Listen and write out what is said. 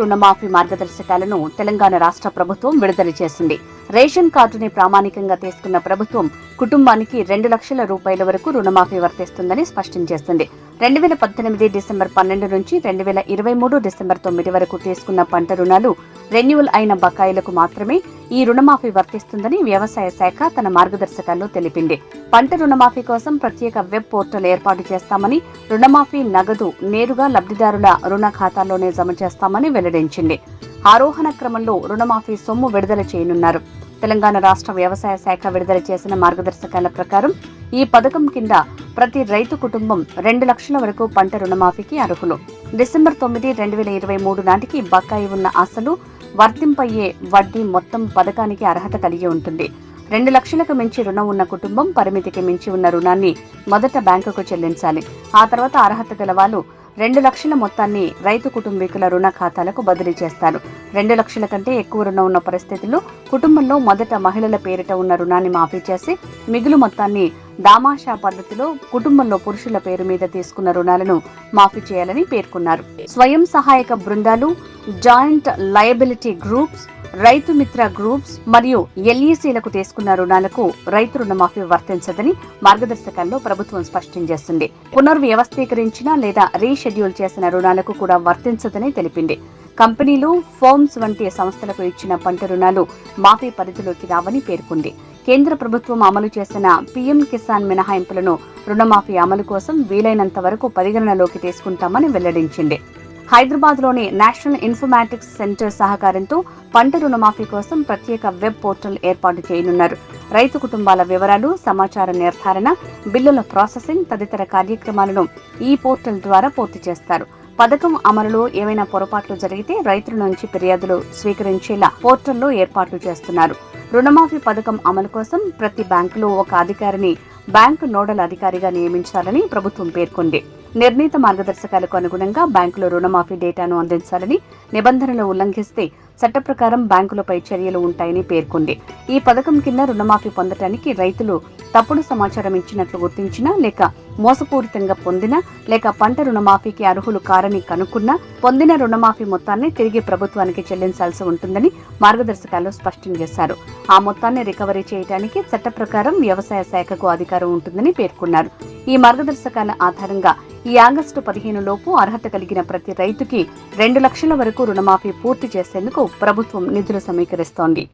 రుణమాఫీ మార్గదర్శకాలను తెలంగాణ రాష్ట్ర ప్రభుత్వం విడుదల చేసింది. రేషన్ కార్డుని ప్రామాణికంగా తీసుకున్న ప్రభుత్వం కుటుంబానికి 2 లక్షల రూపాయల వరకు రుణమాఫీ వర్తిస్తుందని స్పష్టం చేసింది. 2018 డిసెంబర్ 12 నుంచి 2023 డిసెంబర్ 9 వరకు తీసుకున్న పంట రుణాలు రెన్యువల్ అయిన బకాయిలకు మాత్రమే ఈ రుణమాఫీ వర్తిస్తుందని వ్యవసాయ శాఖ తన మార్గదర్శకాల్లో తెలిపింది. పంట రుణమాఫీ కోసం ప్రత్యేక వెబ్ పోర్టల్ ఏర్పాటు చేస్తామని, రుణమాఫీ నగదు నేరుగా లబ్ధిదారుల రుణ ఖాతాల్లోనే జమ చేస్తామని వెల్లడించింది. ఆరోహణ క్రమంలో రుణమాఫీ సొమ్ము విడుదల చేయనున్నారు. తెలంగాణ రాష్ట్ర వ్యవసాయ శాఖ విడుదల చేసిన మార్గదర్శకాల ప్రకారం ఈ పథకం కింద ప్రతి రైతు కుటుంబం 2 లక్షల వరకు పంట రుణమాఫీకి అర్హులు. డిసెంబర్ 9, 2023 నాటికి బకాయి ఉన్న అసలు, వర్తింపయ్యే వడ్డీ మొత్తం పథకానికి అర్హత కలిగి ఉంటుంది. 2 లక్షలకు మించి రుణం ఉన్న కుటుంబం పరిమితికి మించి ఉన్న రుణాన్ని మొదట బ్యాంకుకు చెల్లించాలి. ఆ తర్వాత అర్హత గల వాళ్ళు 2 లక్షల మొత్తాన్ని రైతు కుటుంబీకుల రుణ ఖాతాలకు బదిలీ చేస్తారు. 2 లక్షల కంటే ఎక్కువ రుణం ఉన్న పరిస్థితుల్లో కుటుంబంలో మొదట మహిళల పేరిట ఉన్న రుణాన్ని మాఫీ చేసి మిగులు మొత్తాన్ని దామాషా పద్ధతిలో కుటుంబంలో పురుషుల పేరు మీద తీసుకున్న రుణాలను మాఫీ చేయాలని పేర్కొన్నారు. స్వయం సహాయక బృందాలు, joint liability groups, Rythu Mitra groups మరియు ఎల్ఈసీలకు తీసుకున్న రుణాలకు రైతు రుణమాఫీ వర్తించదని మార్గదర్శకాల్లో ప్రభుత్వం స్పష్టం చేసింది. పునర్వ్యవస్థీకరించిన లేదా రీషెడ్యూల్ చేసిన రుణాలకు కూడా వర్తించదని తెలిపింది. కంపెనీలు, ఫర్మ్స్ వంటి సంస్థలకు ఇచ్చిన పంట రుణాలు మాఫీ పరిధిలోకి రావని పేర్కొంది. కేంద్ర ప్రభుత్వం అమలు చేసిన పీఎం కిసాన్ మినహాయింపులను రుణమాఫీ అమలు కోసం వీలైనంత వరకు పరిగణనలోకి తీసుకుంటామని వెల్లడించింది. హైదరాబాద్లోని నేషనల్ ఇన్ఫర్మాటిక్స్ సెంటర్ సహకారంతో పంట రుణమాఫీ కోసం ప్రత్యేక వెబ్ పోర్టల్ ఏర్పాటు చేయనున్నారు. రైతు కుటుంబాల వివరాలు, సమాచార నిర్ధారణ, బిల్లుల ప్రాసెసింగ్ తదితర కార్యక్రమాలను ఈ పోర్టల్ ద్వారా పూర్తి చేస్తారు. పథకం అమలులో ఏవైనా పొరపాట్లు జరిగితే రైతుల నుంచి ఫిర్యాదులు స్వీకరించేలా పోర్టల్లో ఏర్పాట్లు చేస్తున్నారు. రుణమాఫీ పథకం అమలు కోసం ప్రతి బ్యాంకులో ఒక అధికారిని బ్యాంకు నోడల్ అధికారిగా నియమించాలని ప్రభుత్వం పేర్కొంది. నిర్ణీత మార్గదర్శకాలకు అనుగుణంగా బ్యాంకులు రుణమాఫీ డేటాను అందించాలని, నిబంధనలు ఉల్లంఘిస్తే చట్ట ప్రకారం బ్యాంకులపై చర్యలు ఉంటాయని పేర్కొంది. ఈ పథకం కింద రుణమాఫీ పొందటానికి రైతులు తప్పుడు సమాచారం ఇచ్చినట్లు గుర్తించినా, లేక మోసపూరితంగా పొందినా, లేక పంట రుణమాఫీకి అర్హులు కారని కనుక్కున్నా పొందిన రుణమాఫీ మొత్తాన్ని తిరిగి ప్రభుత్వానికి చెల్లించాల్సి ఉంటుందని మార్గదర్శకాల్లో స్పష్టం చేశారు. ఆ మొత్తాన్ని రికవరీ చేయడానికి చట్ట ప్రకారం వ్యవసాయ శాఖకు అధికారం ఉంటుందని పేర్కొన్నారు. ఈ మార్గదర్శకాల ఆధారంగా ఈ ఆగస్టు 15 లోపు అర్హత కలిగిన ప్రతి రైతుకి 2 లక్షల వరకు రుణమాఫీ పూర్తి చేసేందుకు ప్రభుత్వం నిధులు సమీకరిస్తోంది.